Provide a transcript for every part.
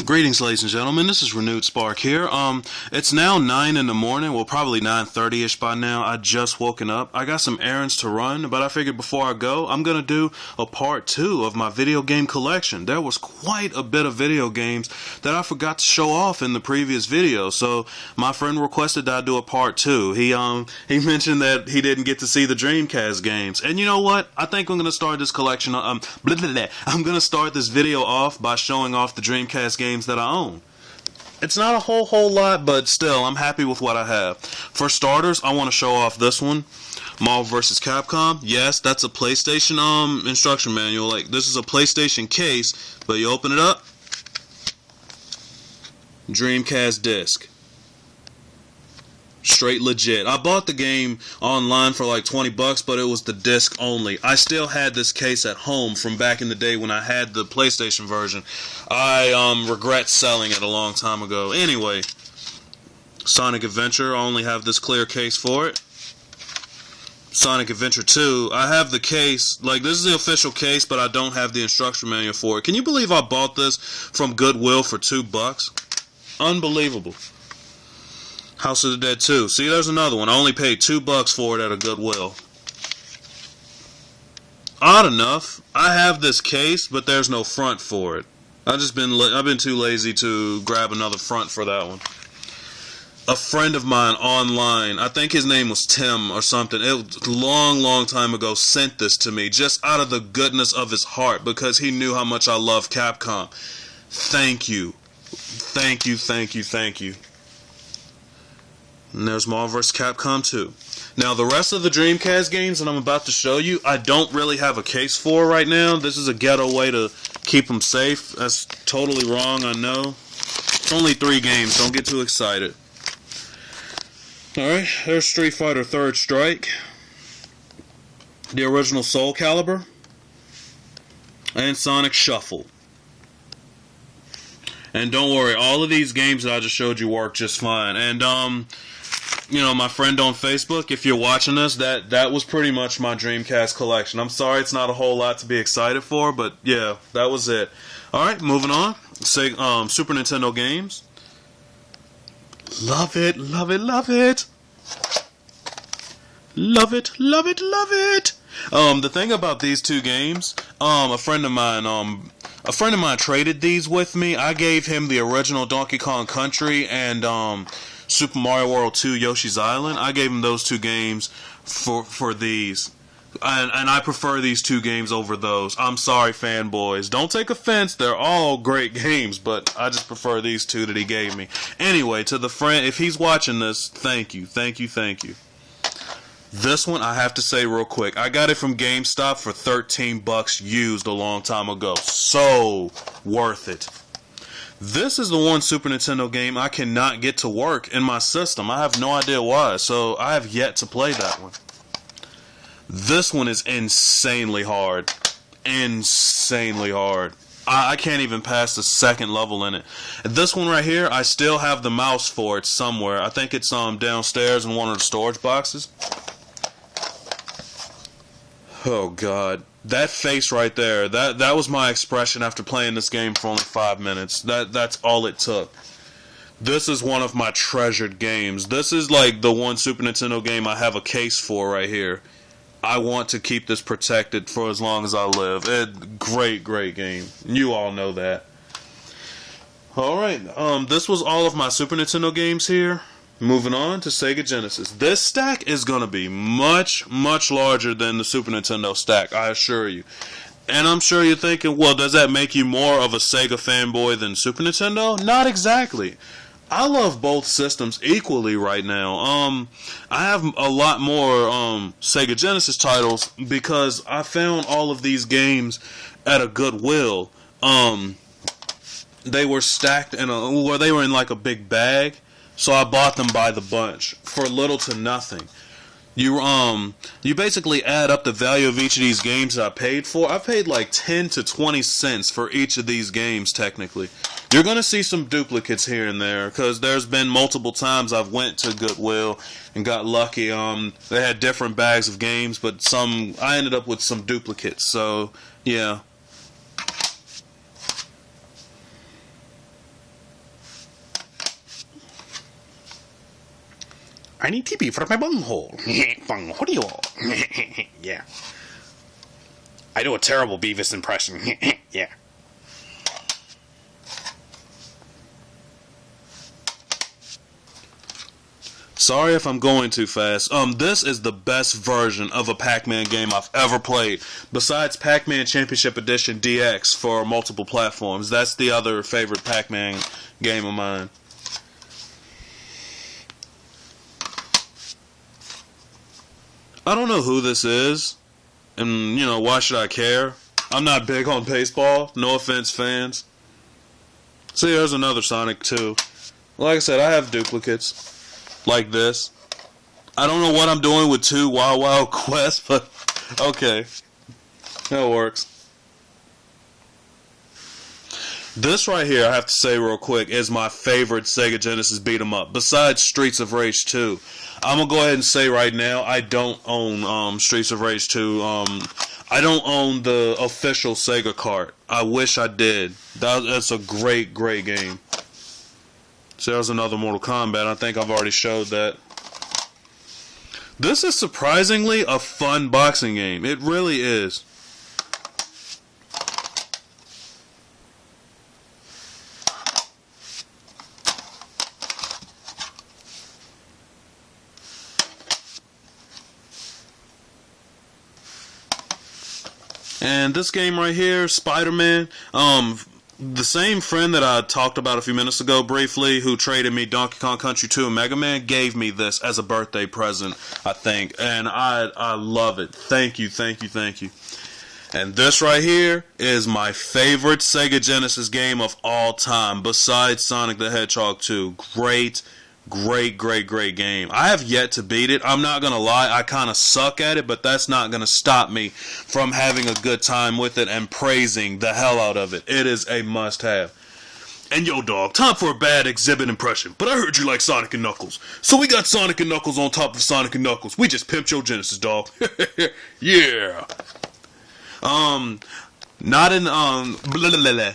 Greetings, ladies and gentlemen. This is RenewedSpark here. It's now 9 in the morning. Well, probably 9:30ish by now. I just woken up. I got some errands to run, but I figured before I go, I'm going to do a part 2 of my video game collection. There was quite a bit of video games that I forgot to show off in the previous video, so my friend requested that I do a part 2. He mentioned that he didn't get to see the Dreamcast games, and you know what? I think I'm going to start this collection. I'm going to start this video off by showing off the Dreamcast games that I own. It's not a whole lot, but still, I'm happy with what I have. For starters, I want to show off this one, Marvel vs. Capcom. Yes, that's a PlayStation instruction manual. Like, this is a PlayStation case, but you open it up, Dreamcast disc. Straight legit. I bought the game online for like $20, but it was the disc only. I still had this case at home from back in the day when I had the PlayStation version. I regret selling it a long time ago. Anyway, Sonic Adventure, I only have this clear case for it. Sonic Adventure 2, I have the case, like this is the official case, but I don't have the instruction manual for it. Can you believe I bought this from Goodwill for $2? Unbelievable. House of the Dead 2. See, there's another one. I only paid $2 for it at a Goodwill. Odd enough, I have this case, but there's no front for it. I've been too lazy to grab another front for that one. A friend of mine online, I think his name was Tim or something, it was a long time ago, sent this to me just out of the goodness of his heart because he knew how much I love Capcom. Thank you. Thank you, thank you, thank you. And there's Marvel vs. Capcom 2. Now, the rest of the Dreamcast games that I'm about to show you, I don't really have a case for right now. This is a ghetto way to keep them safe. That's totally wrong, I know. It's only 3 games. Don't get too excited. Alright, there's Street Fighter Third Strike. The original Soul Calibur. And Sonic Shuffle. And don't worry, all of these games that I just showed you work just fine. And, you know, my friend on Facebook, if you're watching this, that was pretty much my Dreamcast collection. I'm sorry it's not a whole lot to be excited for, but yeah, that was it. Alright, moving on. Super Nintendo games. Love it, love it, love it. Love it, love it, love it. The thing about these two games, a friend of mine traded these with me. I gave him the original Donkey Kong Country and Super Mario World 2 Yoshi's Island. I gave him those 2 games for these. And I prefer these 2 games over those. I'm sorry, fanboys. Don't take offense. They're all great games, but I just prefer these 2 that he gave me. Anyway, to the friend, if he's watching this, thank you, thank you, thank you. This one, I have to say real quick, I got it from GameStop for $13 used a long time ago. So worth it. This is the one Super Nintendo game I cannot get to work in my system. I have no idea why, so I have yet to play that one. This one is insanely hard. Insanely hard. I can't even pass the second level in it. This one right here, I still have the mouse for it somewhere. I think it's downstairs in one of the storage boxes. Oh God, that face right there, that was my expression after playing this game for only 5 minutes. That's all it took. This is one of my treasured games. This is like the one Super Nintendo game I have a case for right here. I want to keep this protected for as long as I live. Great game. You all know that. Alright, this was all of my Super Nintendo games here. Moving on to Sega Genesis. This stack is going to be much larger than the Super Nintendo stack, I assure you. And I'm sure you're thinking, well, does that make you more of a Sega fanboy than Super Nintendo? Not exactly. I love both systems equally right now. I have a lot more Sega Genesis titles because I found all of these games at a Goodwill. They were stacked they were in like a big bag. So I bought them by the bunch for little to nothing. You basically add up the value of each of these games that I paid for. I paid like 10 to 20 cents for each of these games technically. You're going to see some duplicates here and there because there's been multiple times I've went to Goodwill and got lucky. They had different bags of games, but I ended up with some duplicates. So, yeah. I need TP for my bunghole. Bunghole. Yeah. I do a terrible Beavis impression. Yeah. Sorry if I'm going too fast. This is the best version of a Pac-Man game I've ever played. Besides Pac-Man Championship Edition DX for multiple platforms. That's the other favorite Pac-Man game of mine. I don't know who this is. And, you know, why should I care? I'm not big on baseball. No offense, fans. See, there's another Sonic 2. Like I said, I have duplicates. Like this. I don't know what I'm doing with 2 Wild Wild Quest, but okay. That works. This right here, I have to say real quick, is my favorite Sega Genesis beat 'em up. Besides Streets of Rage 2. I'm going to go ahead and say right now, I don't own Streets of Rage 2. I don't own the official Sega cart. I wish I did. That's a great, great game. So there's another Mortal Kombat. I think I've already showed that. This is surprisingly a fun boxing game. It really is. And this game right here, Spider-Man, the same friend that I talked about a few minutes ago briefly, who traded me Donkey Kong Country 2 and Mega Man, gave me this as a birthday present, I think. And I love it. Thank you, thank you, thank you. And this right here is my favorite Sega Genesis game of all time, besides Sonic the Hedgehog 2. Great, great, great, great game. I have yet to beat it. I'm not going to lie, I kind of suck at it, but that's not going to stop me from having a good time with it and praising the hell out of it. It is a must-have. And yo, dog, time for a bad exhibit impression, but I heard you like Sonic and Knuckles. So we got Sonic and Knuckles on top of Sonic and Knuckles. We just pimped your Genesis, dog. Yeah. Not in, blah, blah, blah, blah.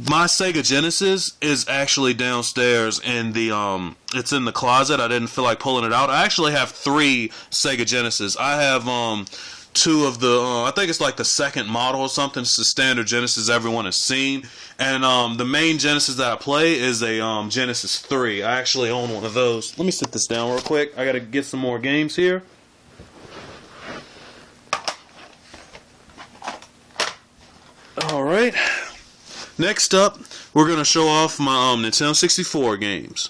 My Sega Genesis is actually downstairs in the, it's in the closet. I didn't feel like pulling it out. I actually have 3 Sega Genesis. I have, 2 of the, I think it's like the second model or something. It's the standard Genesis everyone has seen. And, the main Genesis that I play is a, Genesis 3. I actually own one of those. Let me sit this down real quick. I gotta get some more games here. Alright. Next up, we're going to show off my Nintendo 64 games.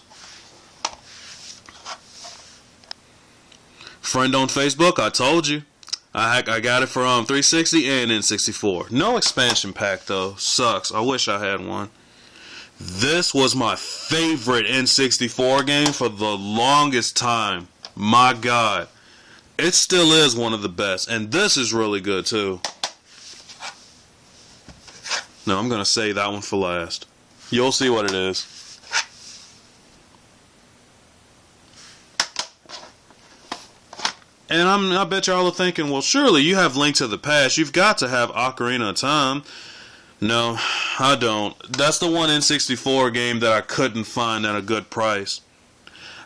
Friend on Facebook, I told you. I got it for 360 and N64. No expansion pack though. Sucks. I wish I had one. This was my favorite N64 game for the longest time. My God. It still is one of the best. And this is really good too. No, I'm going to save that one for last. You'll see what it is. And I bet y'all are thinking, well, surely you have Link to the Past. You've got to have Ocarina of Time. No, I don't. That's the one N64 game that I couldn't find at a good price.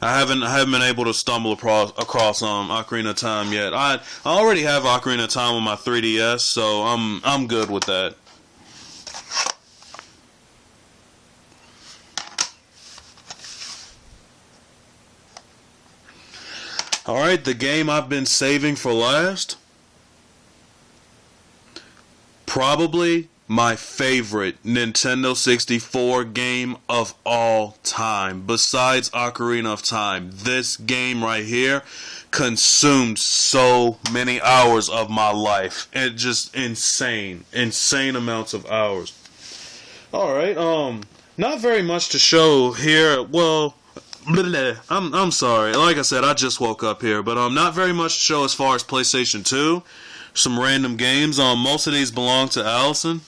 I haven't been able to stumble across Ocarina of Time yet. I already have Ocarina of Time on my 3DS, so I'm good with that. Alright, the game I've been saving for last. Probably my favorite Nintendo 64 game of all time. Besides Ocarina of Time. This game right here consumed so many hours of my life. It just insane amounts of hours. Alright, not very much to show here. Well, I'm sorry. Like I said, I just woke up here, but not very much to show as far as PlayStation 2. Some random games. Most of these belong to Allison.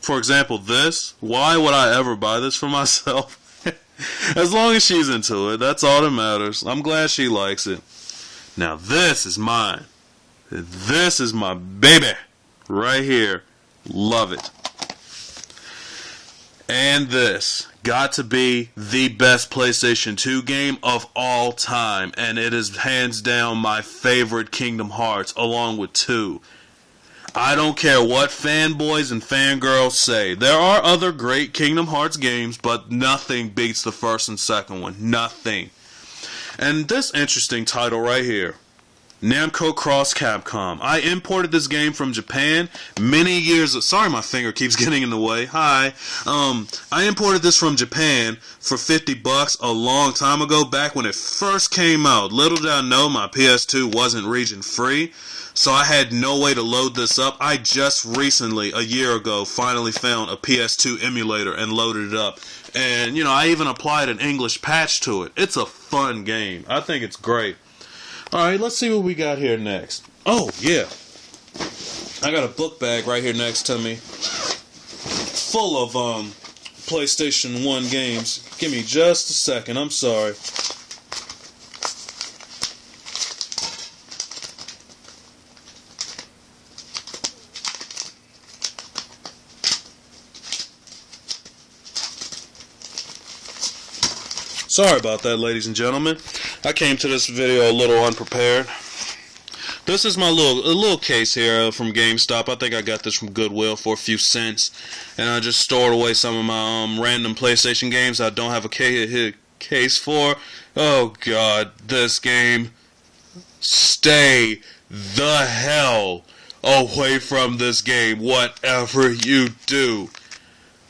For example, this. Why would I ever buy this for myself? As long as she's into it, that's all that matters. I'm glad she likes it. Now this is mine. This is my baby. Right here. Love it. And this got to be the best PlayStation 2 game of all time, and it is hands down my favorite Kingdom Hearts, along with 2. I don't care what fanboys and fangirls say. There are other great Kingdom Hearts games, but nothing beats the first and second one. Nothing. And this interesting title right here, Namco Cross Capcom. I imported this game from Japan many years. Sorry, my finger keeps getting in the way. Hi. I imported this from Japan for $50 a long time ago, back when it first came out. Little did I know my PS2 wasn't region free, so I had no way to load this up. I just recently, a year ago, finally found a PS2 emulator and loaded it up. And, you know, I even applied an English patch to it. It's a fun game. I think it's great. Alright, let's see what we got here next. Oh, yeah. I got a book bag right here next to me, full of PlayStation 1 games. Give me just a second, I'm sorry. Sorry about that, ladies and gentlemen. I came to this video a little unprepared. This is my little case here from GameStop. I think I got this from Goodwill for a few cents, and I just stored away some of my random PlayStation games I don't have a case for. Oh God, this game. Stay the hell away from this game, whatever you do.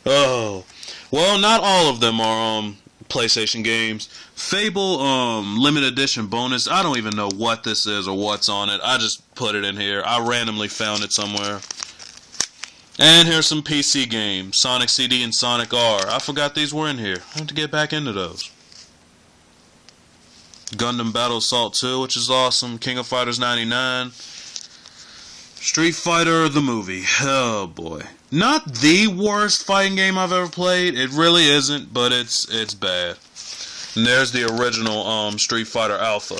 Oh, well, not all of them are PlayStation games. Fable limited edition bonus. I don't even know what this is or what's on it. I just put it in here. I randomly found it somewhere. And here's some PC games. Sonic CD and Sonic R. I forgot these were in here. I have to get back into those. Gundam Battle Assault 2, which is awesome. King of Fighters 99. Street Fighter the movie. Oh boy. Not the worst fighting game I've ever played. It really isn't, but it's bad. And there's the original Street Fighter Alpha.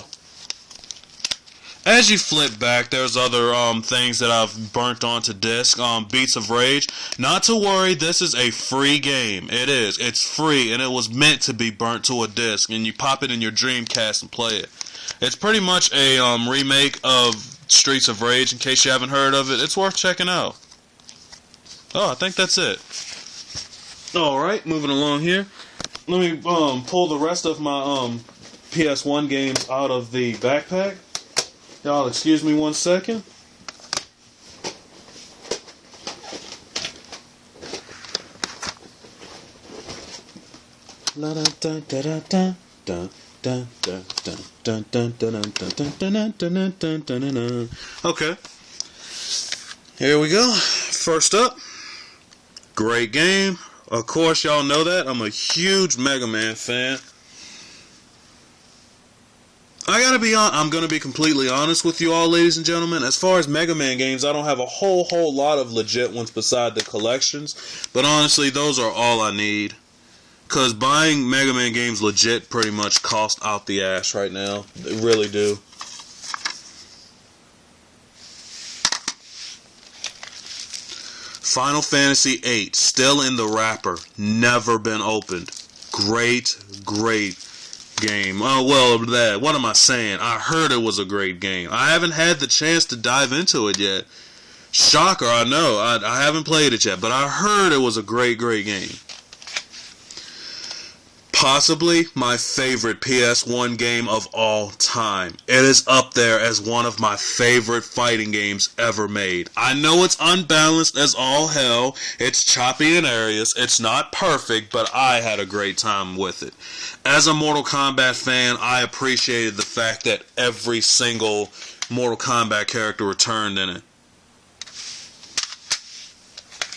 As you flip back, there's other things that I've burnt onto disc. Beats of Rage. Not to worry, this is a free game. It is. It's free, and it was meant to be burnt to a disc, and you pop it in your Dreamcast and play it. It's pretty much a remake of Streets of Rage. In case you haven't heard of it, it's worth checking out. Oh, I think that's it. Alright, moving along here. Let me pull the rest of my PS1 games out of the backpack. Y'all excuse me one second. Okay. Here we go. First up, great game. Of course, y'all know that. I'm a huge Mega Man fan. I'm gonna be completely honest with you all, ladies and gentlemen. As far as Mega Man games, I don't have a whole lot of legit ones beside the collections. But honestly, those are all I need. Because buying Mega Man games legit pretty much cost out the ass right now. They really do. Final Fantasy VIII, still in the wrapper, never been opened. Great game. Oh, well, what am I saying? I heard it was a great game. I haven't had the chance to dive into it yet. Shocker, I know. I haven't played it yet, but I heard it was a great game. Possibly my favorite PS1 game of all time. It is up there as one of my favorite fighting games ever made. I know it's unbalanced as all hell. It's choppy in areas. It's not perfect, but I had a great time with it. As a Mortal Kombat fan, I appreciated the fact that every single Mortal Kombat character returned in it.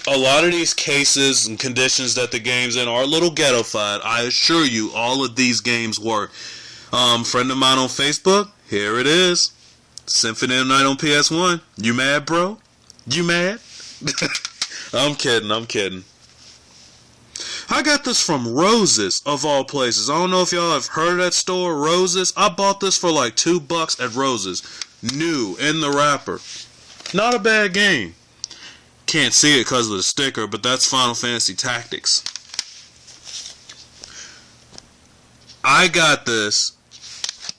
A lot of these cases and conditions that the game's in are a little ghettofied. I assure you, all of these games work. Friend of mine on Facebook, here it is. Symphony of the Night on PS1. You mad, bro? You mad? I'm kidding. I got this from Roses, of all places. I don't know if y'all have heard of that store, Roses. I bought this for like $2 at Roses. New, in the wrapper. Not a bad game. Can't see it because of the sticker, but that's Final Fantasy Tactics. I got this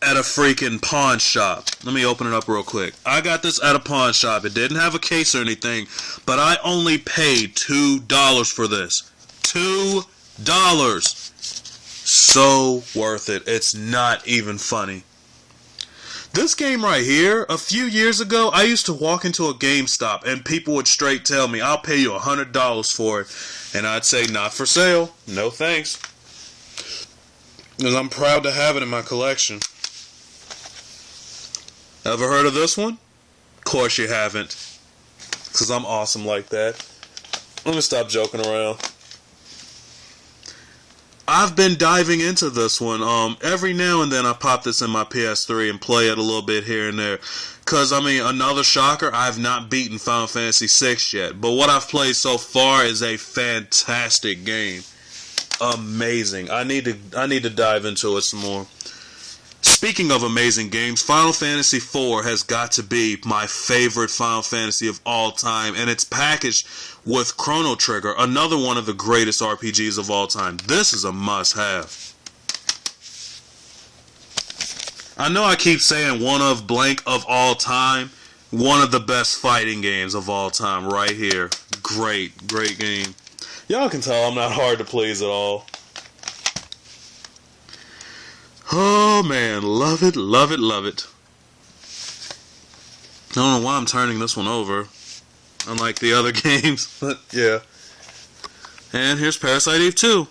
at a freaking pawn shop. Let me open it up real quick. I got this at a pawn shop. It didn't have a case or anything, but I only paid $2 for this. $2. So worth it. It's not even funny. This game right here, a few years ago, I used to walk into a GameStop and people would straight tell me, I'll pay you $100 for it. And I'd say, not for sale. No thanks. Because I'm proud to have it in my collection. Ever heard of this one? Of course you haven't. Because I'm awesome like that. Let me stop joking around. I've been diving into this one. Every now and then I pop this in my PS3 and play it a little bit here and there. Because, I mean, another shocker, I've not beaten Final Fantasy VI yet. But what I've played so far is a fantastic game. Amazing. I need to dive into it some more. Speaking of amazing games, Final Fantasy IV has got to be my favorite Final Fantasy of all time, and it's packaged with Chrono Trigger, another one of the greatest RPGs of all time. This is a must-have. I know I keep saying one of blank of all time, one of the best fighting games of all time right here. Great game. Y'all can tell I'm not hard to please at all. Oh man, love it, love it, love it. I don't know why I'm turning this one over, unlike the other games, but yeah. And here's Parasite Eve 2.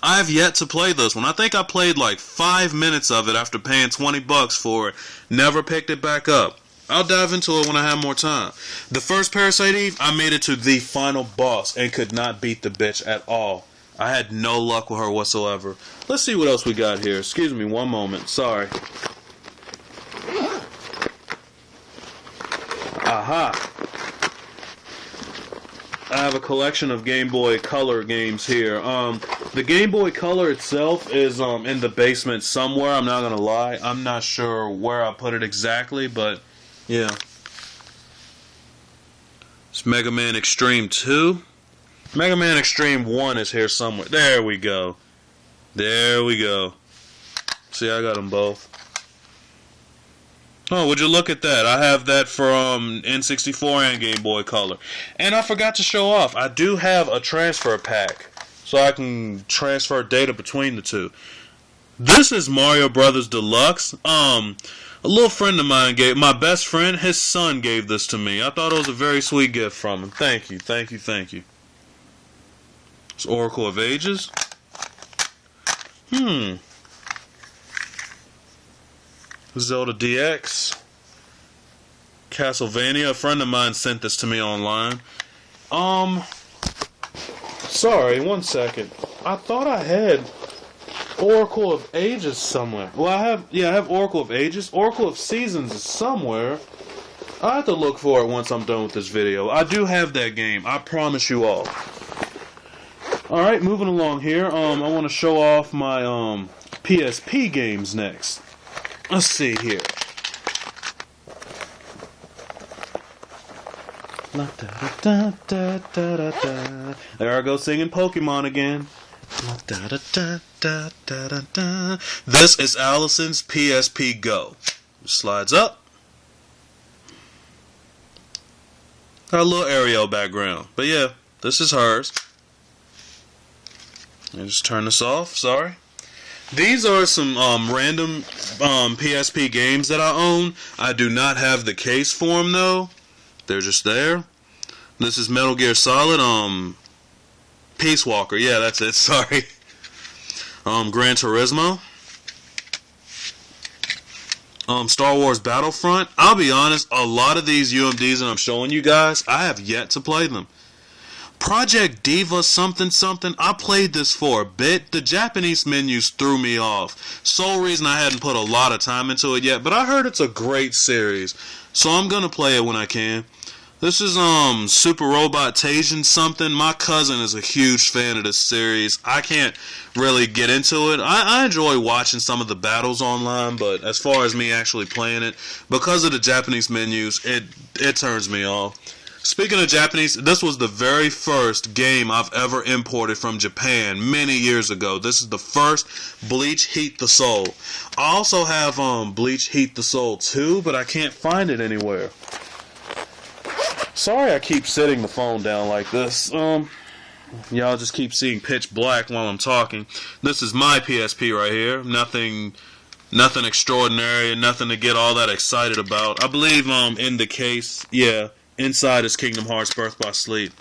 I've yet to play this one. I think I played like 5 minutes of it after paying $20 for it. Never picked it back up. I'll dive into it when I have more time. The first Parasite Eve, I made it to the final boss and could not beat the bitch at all. I had no luck with her whatsoever. Let's see what else we got here. Excuse me one moment. Sorry. Aha. I have a collection of Game Boy Color games here. The Game Boy Color itself is in the basement somewhere. I'm not going to lie. I'm not sure where I put it exactly, but yeah. It's Mega Man Extreme 2. Mega Man Extreme 1 is here somewhere. There we go. There we go. See, I got them both. Oh, would you look at that? I have that for N64 and Game Boy Color. And I forgot to show off. I do have a transfer pack, so I can transfer data between the two. This is Mario Brothers Deluxe. A little friend of mine my best friend, his son gave this to me. I thought it was a very sweet gift from him. Thank you, thank you, thank you. It's Oracle of Ages. Zelda DX. Castlevania. A friend of mine sent this to me online. Sorry, one second. I thought I had Oracle of Ages somewhere. Well, I have Oracle of Ages. Oracle of Seasons is somewhere. I'll have to look for it once I'm done with this video. I do have that game. I promise you all. Alright, moving along here. I want to show off my PSP games next. Let's see here. There I go singing Pokemon again. This is Allison's PSP Go. Slides up. Got a little Ariel background. But yeah, this is hers. Let me just turn this off. Sorry. These are some random PSP games that I own. I do not have the case for them though. They're just there. This is Metal Gear Solid. Peace Walker. Yeah, that's it. Sorry. Gran Turismo. Star Wars Battlefront. I'll be honest, a lot of these UMDs that I'm showing you guys, I have yet to play them. Project Diva something something, I played this for a bit. The Japanese menus threw me off. Sole reason I hadn't put a lot of time into it yet, but I heard it's a great series. So I'm gonna play it when I can. This is Super Robot Taisen something. My cousin is a huge fan of this series. I can't really get into it. I enjoy watching some of the battles online, but as far as me actually playing it, because of the Japanese menus, it turns me off. Speaking of Japanese, this was the very first game I've ever imported from Japan many years ago. This is the first Bleach Heat the Soul. I also have Bleach Heat the Soul 2, but I can't find it anywhere. Sorry I keep sitting the phone down like this. Y'all just keep seeing pitch black while I'm talking. This is my PSP right here. Nothing extraordinary, nothing to get all that excited about. I believe in the case, yeah, inside is Kingdom Hearts Birth by Sleep.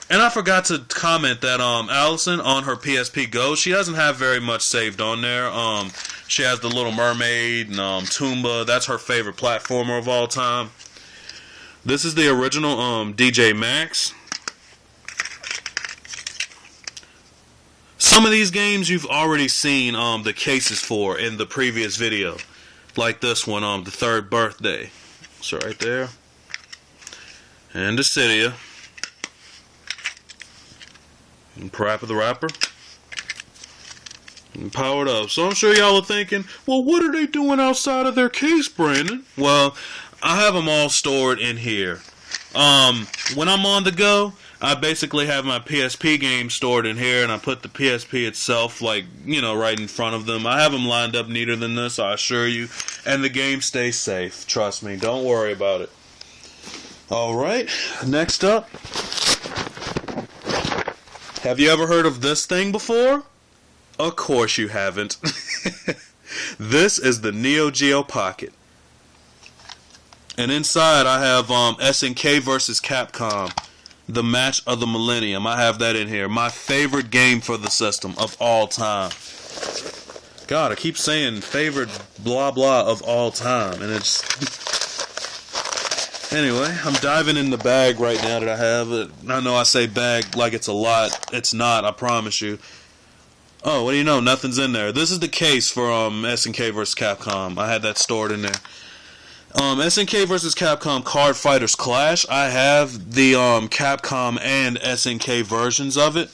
And I forgot to comment that Allison on her PSP Go, she doesn't have very much saved on there. She has the Little Mermaid and Toomba. That's her favorite platformer of all time. This is the original DJ Max. Some of these games you've already seen the cases for in the previous video. Like this one, the Third Birthday. So right there. And Dissidia. And Parappa the Rapper. And Powered Up. So I'm sure y'all are thinking, well, what are they doing outside of their case, Brandon? Well, I have them all stored in here. When I'm on the go, I basically have my PSP games stored in here, and I put the PSP itself, like, you know, right in front of them. I have them lined up neater than this, I assure you. And the game stays safe. Trust me. Don't worry about it. Alright, next up. Have you ever heard of this thing before? Of course you haven't. This is the Neo Geo Pocket. And inside I have SNK vs. Capcom, the match of the millennium. I have that in here. My favorite game for the system of all time. God, I keep saying favorite blah blah of all time, and it's... Anyway, I'm diving in the bag right now that I have it. I know I say bag like it's a lot. It's not, I promise you. Oh, what do you know? Nothing's in there. This is the case for SNK vs. Capcom. I had that stored in there. SNK vs. Capcom Card Fighters Clash. I have the Capcom and SNK versions of it.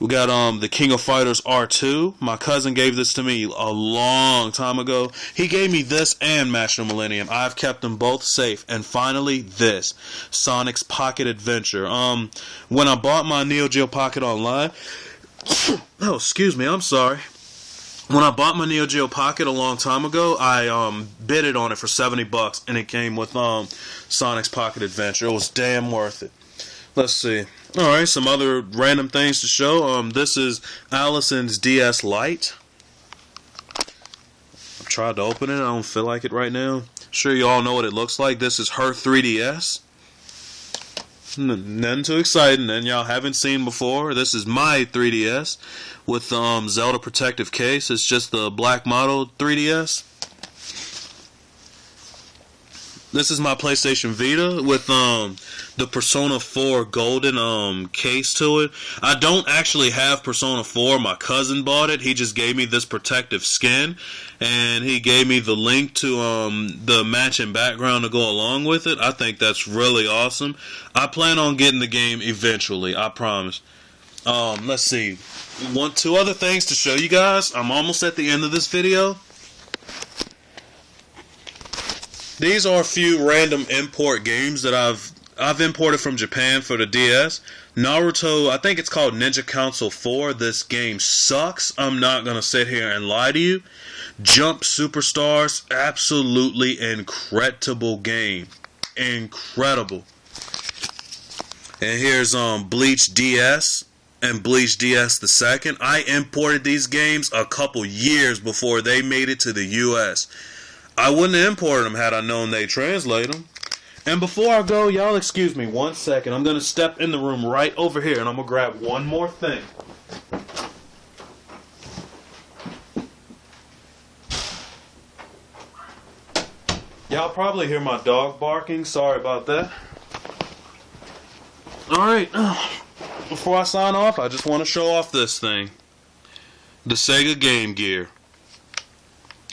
We got the King of Fighters R2. My cousin gave this to me a long time ago. He gave me this and Master Millennium. I've kept them both safe. And finally, this. Sonic's Pocket Adventure. When I bought my Neo Geo Pocket online... oh, excuse me, I'm sorry. When I bought my Neo Geo Pocket a long time ago, I bid it on it for $70, and it came with Sonic's Pocket Adventure. It was damn worth it. Let's see. Alright, some other random things to show. This is Allison's DS Lite. I tried to open it. I don't feel like it right now. Sure you all know what it looks like. This is her 3DS. Nothing too exciting, and y'all haven't seen before. This is my 3DS with Zelda protective case. It's just the black model 3DS. This is my PlayStation Vita with the Persona 4 golden case to it. I don't actually have Persona 4. My cousin bought it. He just gave me this protective skin, and he gave me the link to the matching background to go along with it. I think that's really awesome. I plan on getting the game eventually, I promise. Let's see. Two other things to show you guys. I'm almost at the end of this video. These are a few random import games that I've imported from Japan for the DS. Naruto, I think it's called Ninja Council 4. This game sucks. I'm not going to sit here and lie to you. Jump Superstars, absolutely incredible game. Incredible. And here's Bleach DS and Bleach DS the second. I imported these games a couple years before they made it to the US. I wouldn't have imported them had I known they translate them. And before I go, y'all excuse me 1 second. I'm going to step in the room right over here, and I'm going to grab one more thing. Y'all probably hear my dog barking. Sorry about that. Alright, before I sign off, I just want to show off this thing. The Sega Game Gear.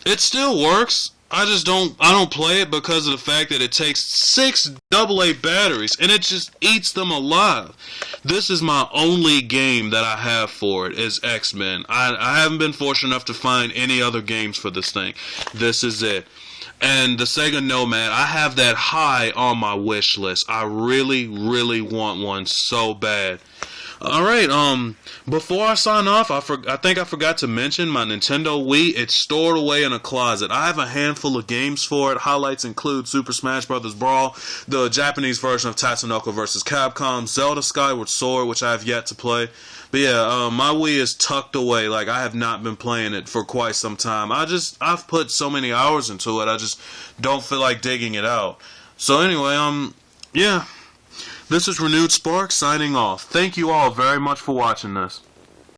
It still works. I don't play it because of the fact that it takes 6 AA batteries and it just eats them alive. This is my only game that I have for it is X-Men. I haven't been fortunate enough to find any other games for this thing. This is it. And the Sega Nomad, I have that high on my wish list. I really, really want one so bad. Alright, before I sign off, I think I forgot to mention my Nintendo Wii. It's stored away in a closet. I have a handful of games for it. Highlights include Super Smash Bros. Brawl, the Japanese version of Tatsunoko vs. Capcom, Zelda Skyward Sword, which I have yet to play. But yeah, my Wii is tucked away. Like, I have not been playing it for quite some time. I've put so many hours into it, I just don't feel like digging it out. So anyway, yeah. This is RenewedSpark's signing off. Thank you all very much for watching this.